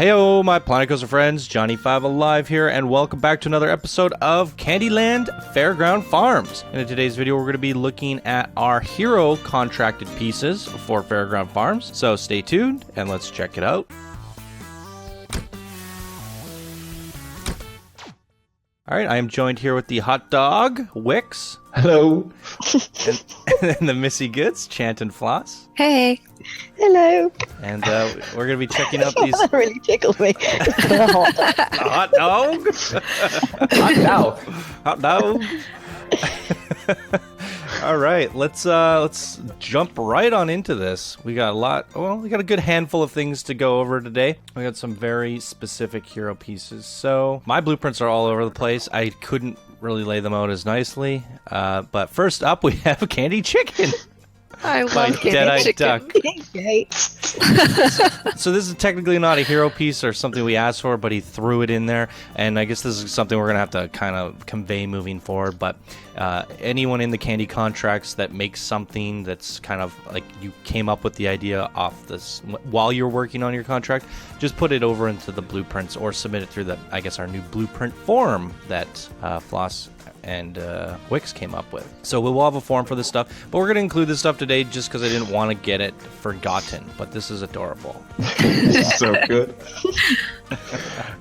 Heyo, my Planet Coaster friends, Johnny5 Alive here, and welcome back to another episode of Candyland Fairground Farms. And in today's video, we're going to be looking at our hero contracted pieces for Fairground Farms. So stay tuned, and let's check it out. All right, I am joined here with the hot dog, Wix. Hello. And the Missy Goods, Chant and Floss. Hey. Hello. And we're going to be checking out these... That really tickled me. Hot dog? Hot dog. Hot dog. All right, let's jump right on into this. We got a good handful of things to go over today. We got some very specific hero pieces. So my blueprints are all over the place. I couldn't really lay them out as nicely. But first up, we have Candy Chicken. I love Dead-Eyed chicken. Duck. So this is technically not a hero piece or something we asked for, but he threw it in there, and I guess this is something we're going to have to kind of convey moving forward. But anyone in the candy contracts that makes something that's kind of like you came up with the idea off this while you're working on your contract, just put it over into the blueprints or submit it through our new blueprint form that Floss and Wix came up with. So we will have a form for this stuff, but we're going to include this stuff today just because I didn't want to get it forgotten. But this is adorable. So good.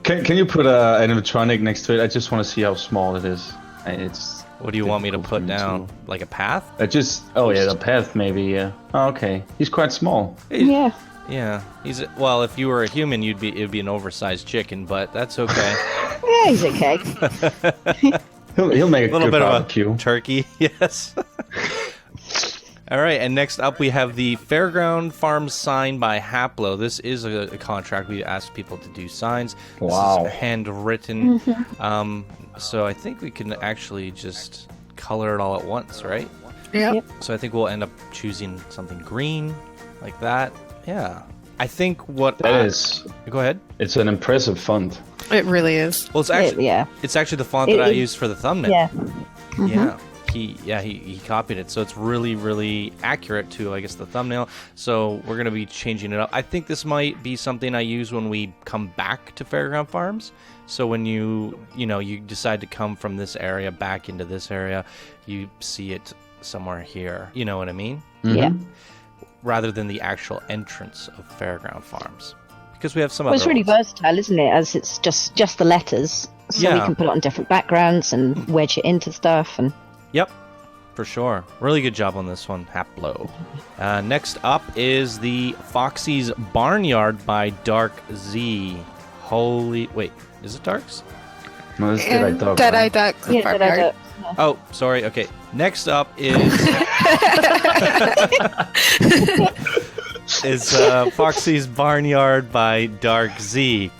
Can you put an animatronic next to it? I just want to see how small it is. It's. What do you want me to put down? Like a path? The path maybe. Yeah. Oh, okay. He's quite small. Yeah. Yeah. If you were a human, it'd be an oversized chicken, but that's okay. Yeah, he's okay. He'll make a little good bit barbecue. of a turkey, yes. All right, and next up we have the Fairground Farms sign by Haplo. This is a contract. We asked people to do signs. Wow. This is handwritten. Mm-hmm. So I think we can actually just color it all at once, right? Yep. So I think we'll end up choosing something green, like that. Yeah. I think what is. Go ahead. It's an impressive font. It really is. Well, it's actually it's actually the font that I used for the thumbnail. Yeah. Mm-hmm. Yeah. He copied it, so it's really, really accurate to, I guess, the thumbnail. So we're gonna be changing it up. I think this might be something I use when we come back to Fairground Farms. So when you decide to come from this area back into this area, you see it somewhere here. You know what I mean? Mm-hmm. Yeah. Rather than the actual entrance of Fairground Farms. Because we have some Well, it's other really ones. versatile, isn't it? As it's just the letters, so Yeah. we can put it on different backgrounds and wedge it into stuff. And Yep, for sure. Really good job on this one, Haplo. Next up is the Foxy's Barnyard by Dark Z. Wait, is it Dark's? No, it's Dead-Eyed Duck. Dead-Eyed Duck. yeah, Farmyard. Oh, sorry. Okay. Next up is Foxy's Barnyard by Dark Z.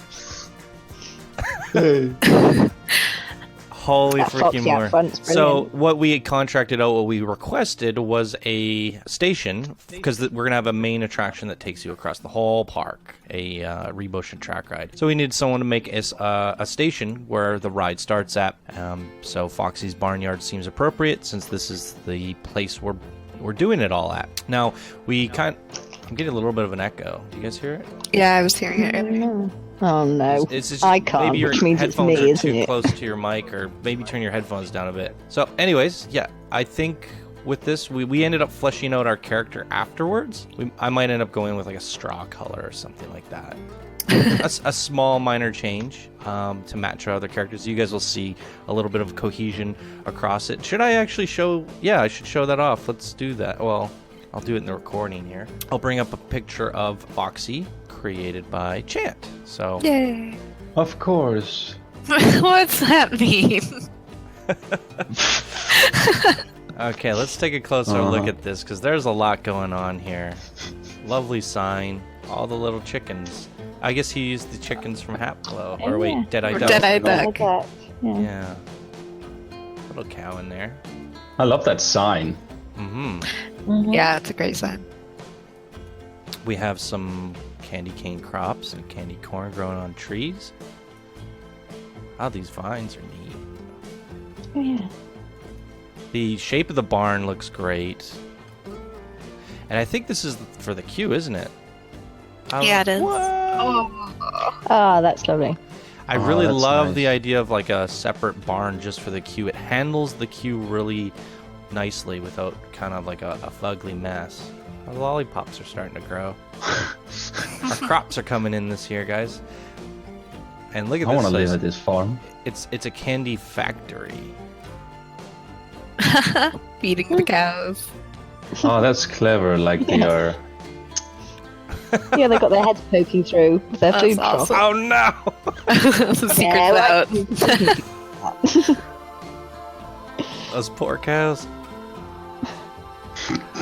Holy That freaking Foxy out more. front's So brilliant. what we contracted out, what we requested was a station, because we're going to have a main attraction that takes you across the whole park, a Rebotion track ride. So we needed someone to make us a station where the ride starts at. So Foxy's Barnyard seems appropriate since this is the place we're doing it all at. Now, I'm getting a little bit of an echo. Do you guys hear it? Yeah, I was hearing it earlier. no. Oh no, It's just I can't. maybe your Which means it's headphones me, are isn't too it? close to your mic, or maybe turn your headphones down a bit. So anyways, yeah, I think with this, we ended up fleshing out our character afterwards. I might end up going with like a straw color or something like that. a small minor change to match our other characters. You guys will see a little bit of cohesion across it. Should I actually show? Yeah, I should show that off. Let's do that. Well, I'll do it in the recording here. I'll bring up a picture of Foxy created by Chant. So Yay. Of course. What's that mean? okay, let's take a closer look at this because there's a lot going on here. Lovely sign. All the little chickens. I guess he used the chickens from Haplo. Or wait, Yeah. Dead-Eyed Or Duck. Dead-Eyed Duck. Like that. Yeah. Yeah. Little cow in there. I love that sign. Mm-hmm. Mhm. Yeah, it's a great sign. We have some candy cane crops and candy corn growing on trees. Oh, these vines are neat. Oh, yeah. The shape of the barn looks great. And I think this is for the queue, isn't it? Yeah, it is. Whoa! Oh, Ah, that's lovely. I Oh, really that's love nice. the idea of like a separate barn just for the queue. It handles the queue really nicely without kind of like a fugly mess. Our lollipops are starting to grow. Our crops are coming in this year, guys. And look at I this want to live place. at this farm. It's a candy factory. Feeding the cows. Oh, that's clever. Like they are. Yeah, they got their heads poking through with their That's food trough. awesome. Oh no! Some secrets Yeah, out. Those poor cows.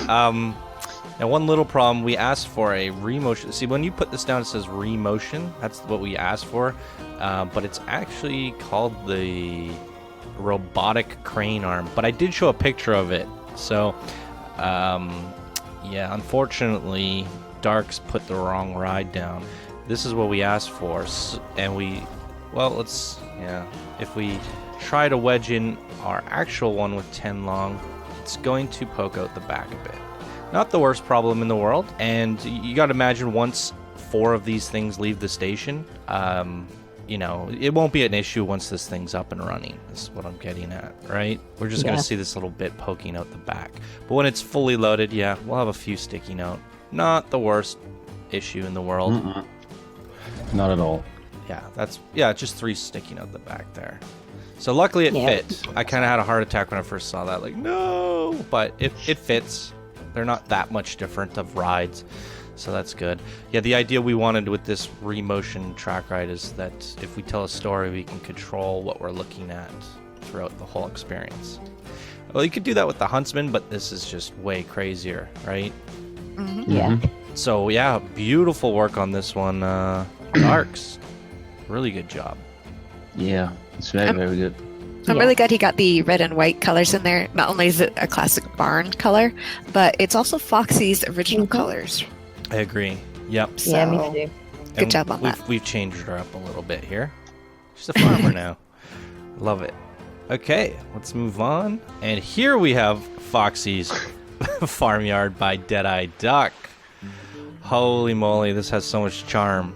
Now one little problem, we asked for a remotion. See, when you put this down, it says remotion. That's what we asked for. But it's actually called the robotic crane arm. But I did show a picture of it. So, yeah, unfortunately, Darks put the wrong ride down. This is what we asked for. And if we try to wedge in our actual one with 10 long, it's going to poke out the back a bit. Not the worst problem in the world, and you got to imagine once 4 of these things leave the station, it won't be an issue once this thing's up and running. This is what I'm getting at, right? We're just going to see this little bit poking out the back. But when it's fully loaded, yeah, we'll have a few sticking out. Not the worst issue in the world. Mm-mm. Not at all. Yeah, just 3 sticking out the back there. So luckily it fit. I kind of had a heart attack when I first saw that. Like, no! But it fits. They're not that much different of rides. So that's good. Yeah, the idea we wanted with this remotion track ride is that if we tell a story, we can control what we're looking at throughout the whole experience. Well, you could do that with the Huntsman, but this is just way crazier, right? Yeah. So yeah, beautiful work on this one. Darks. Really good job. Yeah, it's very, very good. I'm Yeah. really glad he got the red and white colors in there. Not only is it a classic barn color, but it's also Foxy's original colors. I agree. Yep. So, Yeah, me too. Good And job on that. We've changed her up a little bit here. She's a farmer now. Love it. Okay, let's move on. And here we have Foxy's Farmyard by Deadeye Duck. Holy moly, this has so much charm.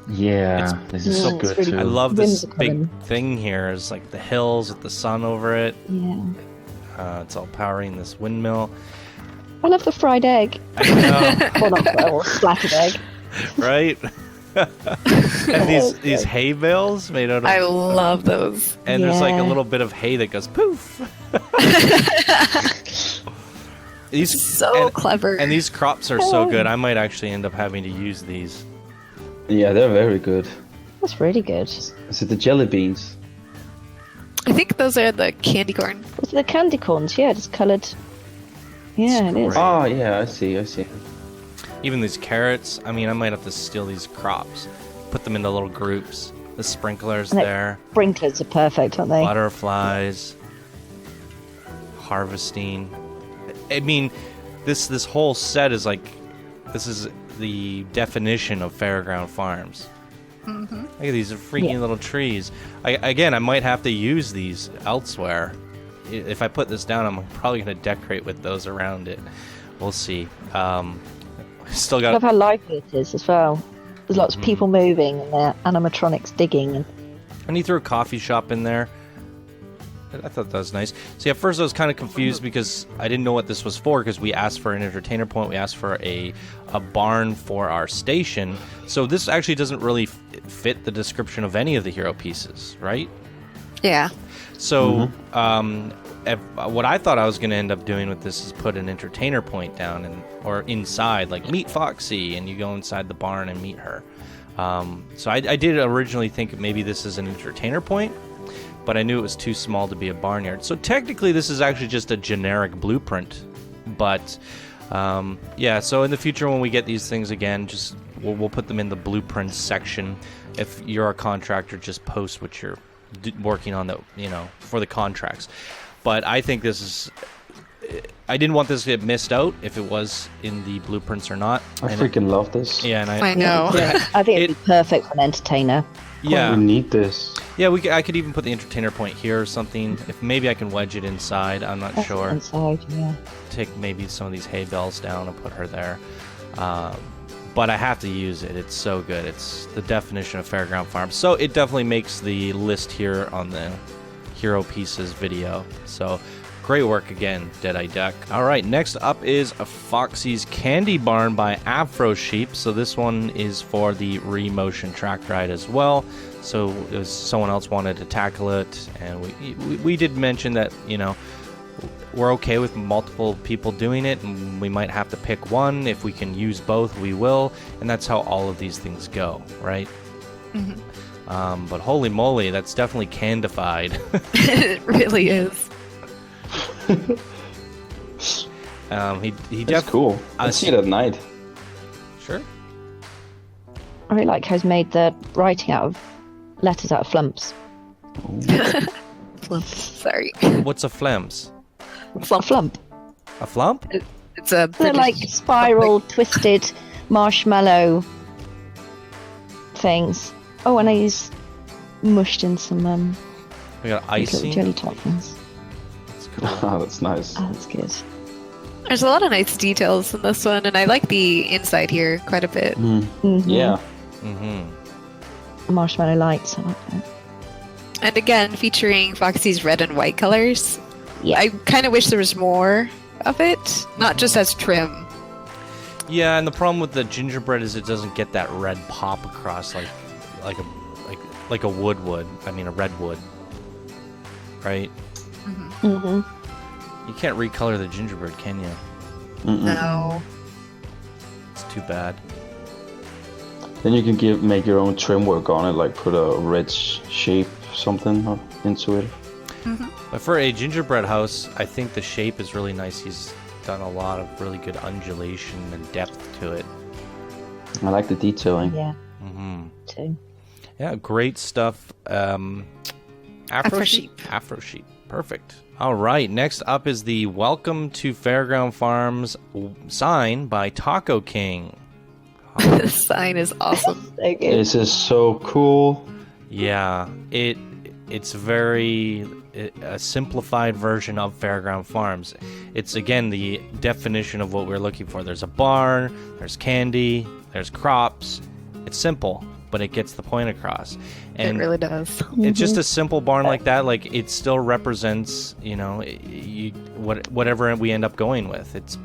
Yeah, this is Yeah, so it's good really too. I love this Whimsical big and- thing here. It's like the hills with the sun over it. Yeah. It's all powering this windmill. I love the fried egg. I know, Well, not fried, or splattered egg. right? And these hay bales made out of... I love those. And there's like a Yeah. little bit of hay that goes poof. These So clever. and these crops are so good. I might actually end up having to use these. Yeah, they're very good. That's really good. Is it the jelly beans? I think those are the candy corn. Was it the candy corns? Yeah, just coloured. Yeah, it is. great. Oh, yeah, I see. Even these carrots. I mean, I might have to steal these crops, put them into little groups. The sprinklers And there, Sprinklers are perfect, aren't they? butterflies, harvesting. I mean, this whole set is like, this is the definition of Fairground Farms. Look at these freaking Yeah. little trees. I might have to use these elsewhere. If I put this down, I'm probably going to decorate with those around it. We'll see. Still I got. love how lively it is as well. There's lots of people moving and their animatronics digging. And And he threw a coffee shop in there. I thought that was nice. See, at first I was kind of confused because I didn't know what this was for, because we asked for an entertainer point. We asked for a barn for our station. So this actually doesn't really fit the description of any of the hero pieces, right? Yeah. So what I thought I was going to end up doing with this is put an entertainer point down or inside, like meet Foxy, and you go inside the barn and meet her. So I did originally think maybe this is an entertainer point, but I knew it was too small to be a barnyard. So technically this is actually just a generic blueprint. But yeah, so in the future when we get these things again, just we'll put them in the blueprints section. If you're a contractor, just post what you're working on, that for the contracts. But I think this is, I didn't want this to get missed out if it was in the blueprints or not. I And freaking love this. yeah, and I know. yeah, I think it'd be perfect for an entertainer. yeah. We need this. Yeah, I could even put the entertainer point here or something. If maybe I can wedge it inside, I'm not sure. Inside, yeah. Take maybe some of these hay bales down and put her there. but I have to use it. It's so good. It's the definition of Fairground Farms. So it definitely makes the list here on the Hero Pieces video. So great work again, Deadeye Duck. All right, next up is Foxy's Candy Barn by Afro Sheep. So this one is for the Remotion track ride as well. So it was someone else wanted to tackle it, and we did mention that, you know, we're okay with multiple people doing it, and we might have to pick one. If we can use both, we will, and that's how all of these things go, right? Mm-hmm. But holy moly, that's definitely candified. It really is. He That's cool. I see it at night. Sure. I really like how he's made the writing out of letters out of flumps. Sorry. What's a flems? Flump. A flump? It's a They're British like spiral, twisted marshmallow things. Oh, and he's mushed in some We got like little icing. jelly toppings. That's cool. Oh, that's nice. Oh, that's good. There's a lot of nice details in this one, and I like the inside here quite a bit. Mhm. Yeah. Marshmallow lights. I like that. And again, featuring Foxy's red and white colors. Yeah. I kind of wish there was more of it, not just as trim. Yeah, and the problem with the gingerbread is it doesn't get that red pop across like a wood would. I mean, a redwood. Right? Mm-hmm. You can't recolor the gingerbread, can you? No. It's too bad. Then you can make your own trim work on it, like put a red shape something into it. But for a gingerbread house, I think the shape is really nice. He's done a lot of really good undulation and depth to it. I like the detailing. Yeah. Mm-hmm. Too. Yeah, great stuff. Afro Sheep. Afro Sheep. Perfect. All right, next up is the Welcome to Fairground Farms sign by Taco King. The sign is awesome. So good. This is so cool. Yeah, it's very a simplified version of Fairground Farms. It's again the definition of what we're looking for. There's a barn, there's candy, there's crops. It's simple, but it gets the point across. And it really does. it's just a simple barn like that. Like it still represents, you know, whatever we end up going with. It's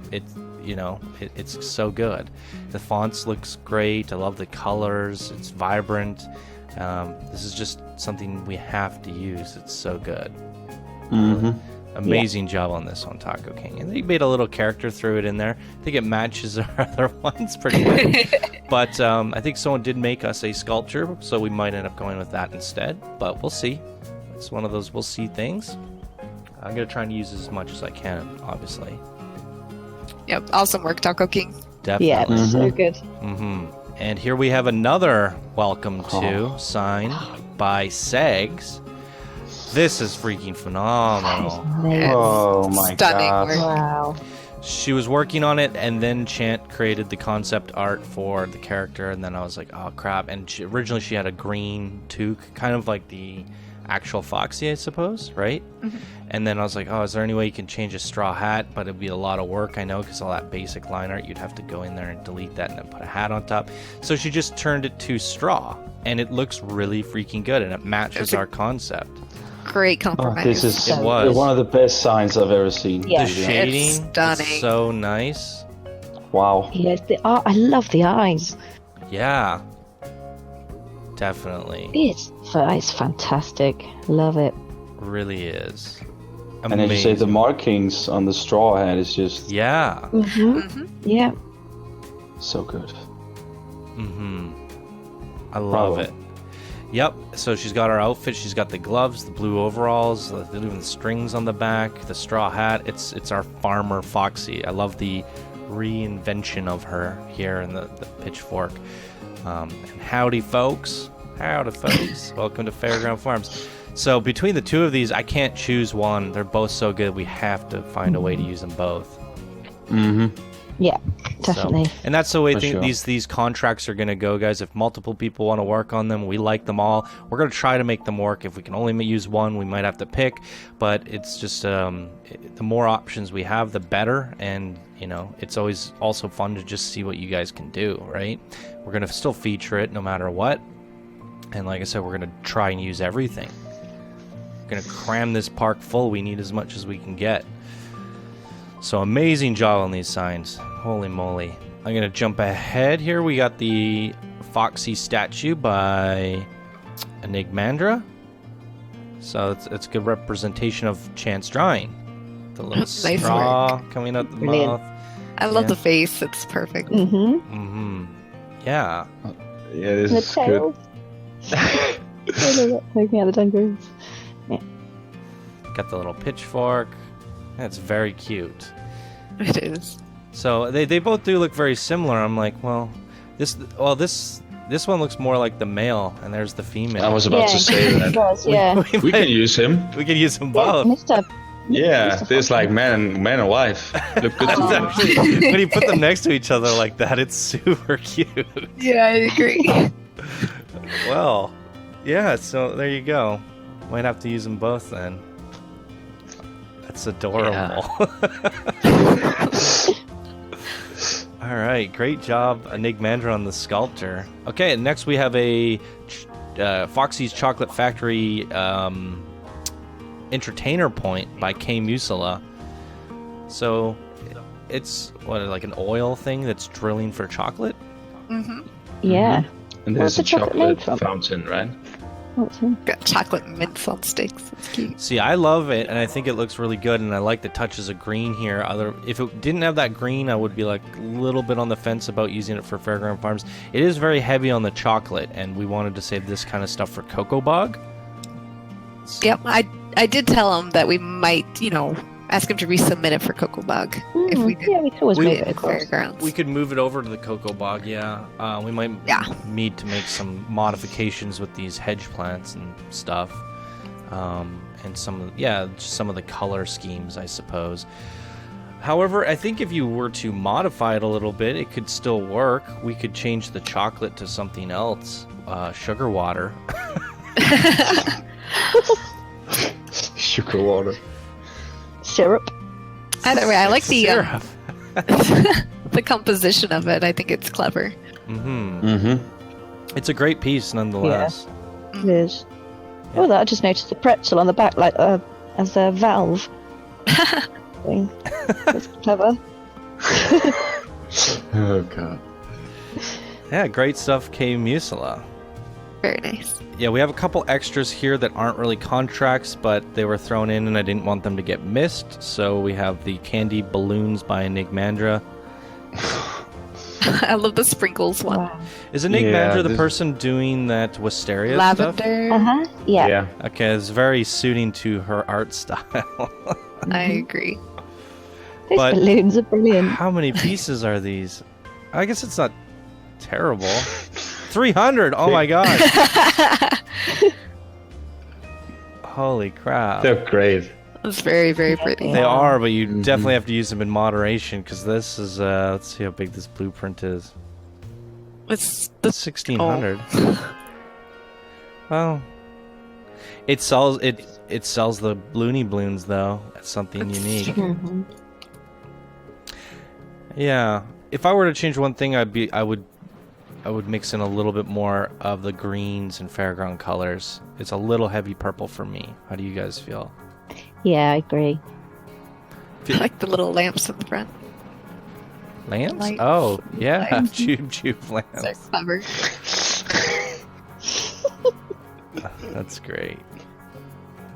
so good. The fonts looks great. I love the colors. It's vibrant. This is just something we have to use. It's so good. Amazing job on this one, Taco King. And they made a little character, threw it in there. I think it matches our other ones pretty good. But I think someone did make us a sculpture, so we might end up going with that instead. But we'll see. It's one of those we'll see things. I'm going to try and use as much as I can, obviously. Yep, awesome work, Taco King. Definitely. Yeah, it's so good. And here we have another welcome to sign by Segs. This is freaking phenomenal. Oh my Stunning god. work. Wow. She was working on it, and then Chant created the concept art for the character, and then I was like, oh crap. And originally she had a green toque, kind of like the actual Foxy, I suppose, right? And then I was like, oh, is there any way you can change a straw hat? But it'd be a lot of work, I know, because all that basic line art, you'd have to go in there and delete that and then put a hat on top. So she just turned it to straw, and it looks really freaking good, and it matches our concept. Great Oh, compromise. this is It was. one of the best signs I've ever seen. Yeah. The shading, It's stunning. is so nice. Wow. Yes, the art. I love the eyes. Yeah, definitely. It's fantastic. Love it. Really is. And as you say, the Amazing. markings on the straw hat is just Yeah. Yeah. so good. I love Bravo. it. Yep. So she's got her outfit. She's got the gloves, the blue overalls, even the strings on the back, the straw hat. It's our farmer Foxy. I love the reinvention of her here in the pitchfork. And howdy, folks. Howdy, folks. Welcome to Fairground Farms. So between the two of these, I can't choose one. They're both so good. We have to find a way to use them both. Yeah. Definitely. And that's the way For sure. these contracts are going to go, guys. If multiple people want to work on them, we like them all. We're going to try to make them work. If we can only use one, we might have to pick. But it's just the more options we have, the better. And it's always also fun to just see what you guys can do, right? We're going to still feature it no matter what. And like I said, we're going to try and use everything. We're going to cram this park full. We need as much as we can get. So amazing job on these signs. Holy moly. I'm going to jump ahead here. We got the Foxy statue by Enigmandra. So it's a good representation of Chance Drawing. The little Nice straw coming out the Brilliant. mouth. I love Yeah. the face. It's perfect. Mm-hmm. Yeah. Yeah, this The is good. tail. Poking out the tendrils. Got the little pitchfork. That's very cute. It is. So they both do look very similar. I'm like, well, this one looks more like the male, and there's the female. I was about to say It that. does, yeah. We can use him. We could use them Yeah, both. Mr. Yeah, this like man and wife. Look good That's together. actually, when you put them next to each other like that, it's super cute. Yeah, I agree. Well, yeah. So there you go. Might have to use them both then. That's adorable. All right, great job, Enigmandra, on the sculptor. Okay, next we have a Foxy's Chocolate Factory entertainer point by K Musala. So it's like an oil thing that's drilling for chocolate. Mm-hmm. Yeah. And What's there's a the chocolate made chocolate from? fountain, right? What's in? Got chocolate mints on sticks. It's cute. See, I love it, and I think it looks really good, and I like the touches of green here. If it didn't have that green, I would be like a little bit on the fence about using it for Fairground Farms. It is very heavy on the chocolate, and we wanted to save this kind of stuff for Cocoa Bog. Yep, I did tell him that we might, ask him to resubmit it for Cocoa Bug if we did. Yeah, we could always We- move it across. Fairgrounds. We could move it over to the Cocoa Bog, yeah. We might need to make some modifications with these hedge plants and stuff. And some of the color schemes, I suppose. However, I think if you were to modify it a little bit, it could still work. We could change the chocolate to something else. Sugar water. Sugar water. Syrup. Either way, I like the Syrup. the composition of it. I think it's clever. Mm-hmm. Mm-hmm. It's a great piece, nonetheless. It is. Oh, that I just noticed the pretzel on the back, like as a valve thing. That's clever. Oh god. Yeah, great stuff, K Musala. Very nice. Yeah, we have a couple extras here that aren't really contracts, but they were thrown in and I didn't want them to get missed. So we have the Candy Balloons by Enigmandra. I love the sprinkles one. Wow. Is Enigmandra Yeah, the this- person doing that wisteria stuff? Lavender. Uh-huh. Yeah. Okay, it's very suiting to her art style. I agree. Those But- balloons are brilliant. How many pieces are these? I guess it's not terrible. 300! Oh my god! Holy crap. They're great. It's very, very pretty. They are, but you Mhm. definitely have to use them in moderation because this is, let's see how big this blueprint is. It's the 1600. Well, it sells the Looney Balloons though. That's something It's unique. true. Mhm. Yeah. If I were to change one thing, I would mix in a little bit more of the greens and Fairground colors. It's a little heavy purple for me. How do you guys feel? Yeah, I agree. I like the little lamps in the front. Lamps? Lights. Oh, yeah. Lights. Jube lamps. They're clever. That's great.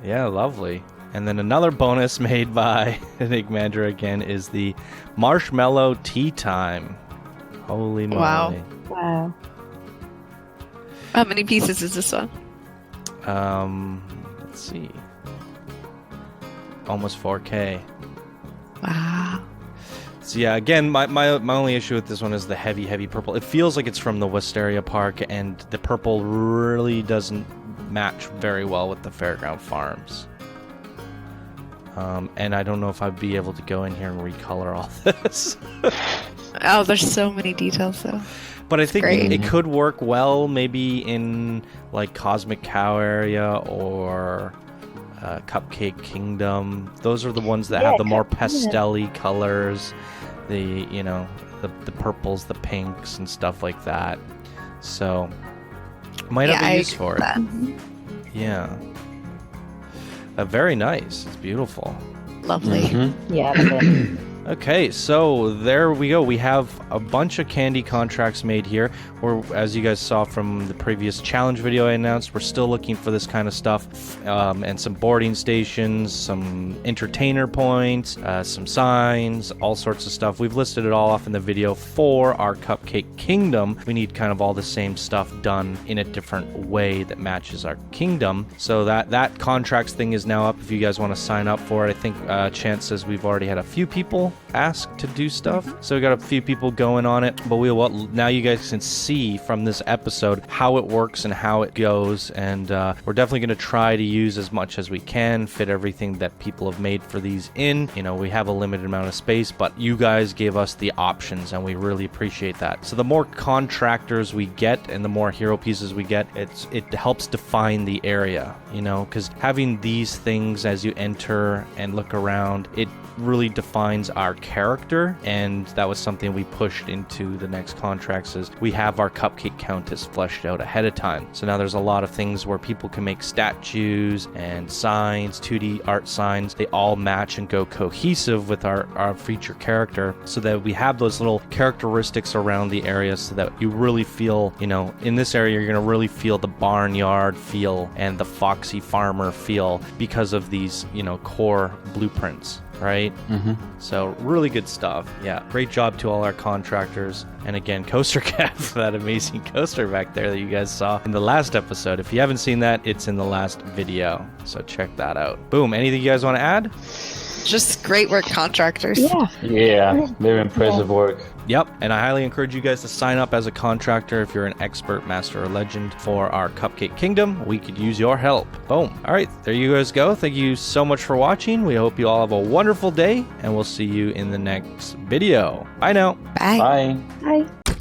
Yeah, lovely. And then another bonus made by Enigmandra again is the Marshmallow Tea Time. Holy moly. Wow. Wow. How many pieces is this one? Let's see. Almost 4K. Wow. So yeah, again, my only issue with this one is the heavy purple. It feels like it's from the Wisteria Park, and the purple really doesn't match very well with the Fairground Farms. And I don't know if I'd be able to go in here and recolor all this. Oh, there's so many details though. But I think great. it could work well maybe in like Cosmic Cow area or Cupcake Kingdom. Those are the ones that have the more pastel-y colors, the the purples, the pinks, and stuff like that. So might have a use for it. Yeah. Very nice. It's beautiful. Lovely. Mm-hmm. Yeah, that's it. Okay, so there we go. We have a bunch of candy contracts made here. As you guys saw from the previous challenge video I announced, we're still looking for this kind of stuff, and some boarding stations, some entertainer points, some signs, all sorts of stuff. We've listed it all off in the video for our Cupcake Kingdom. We need kind of all the same stuff done in a different way that matches our kingdom. So that contracts thing is now up if you guys want to sign up for it. I think Chance says we've already had a few people ask to do stuff, so we got a few people going on it, but now you guys can see from this episode how it works and how it goes, and we're definitely going to try to use as much as we can, fit everything that people have made for these in. We have a limited amount of space, but you guys gave us the options and we really appreciate that. So the more contractors we get and the more hero pieces we get, it helps define the area, because having these things as you enter and look around, it really defines our character, and that was something we pushed into the next contracts. Is we have our Cupcake Countess fleshed out ahead of time, so now there's a lot of things where people can make statues and signs, 2D art signs. They all match and go cohesive with our feature character, so that we have those little characteristics around the area, so that you really feel, in this area you're going to really feel the barnyard feel and the foxy farmer feel because of these core blueprints. Right? Mm-hmm. So really good stuff. Yeah, great job to all our contractors. And again, Coaster Cat for that amazing coaster back there that you guys saw in the last episode. If you haven't seen that, it's in the last video. So check that out. Boom. Anything you guys want to add? Just great work, contractors. Yeah, very impressive work. Yep, and I highly encourage you guys to sign up as a contractor if you're an expert, master, or legend for our Cupcake Kingdom. We could use your help. Boom. All right, there you guys go. Thank you so much for watching. We hope you all have a wonderful day, and we'll see you in the next video. Bye now. Bye. Bye. Bye.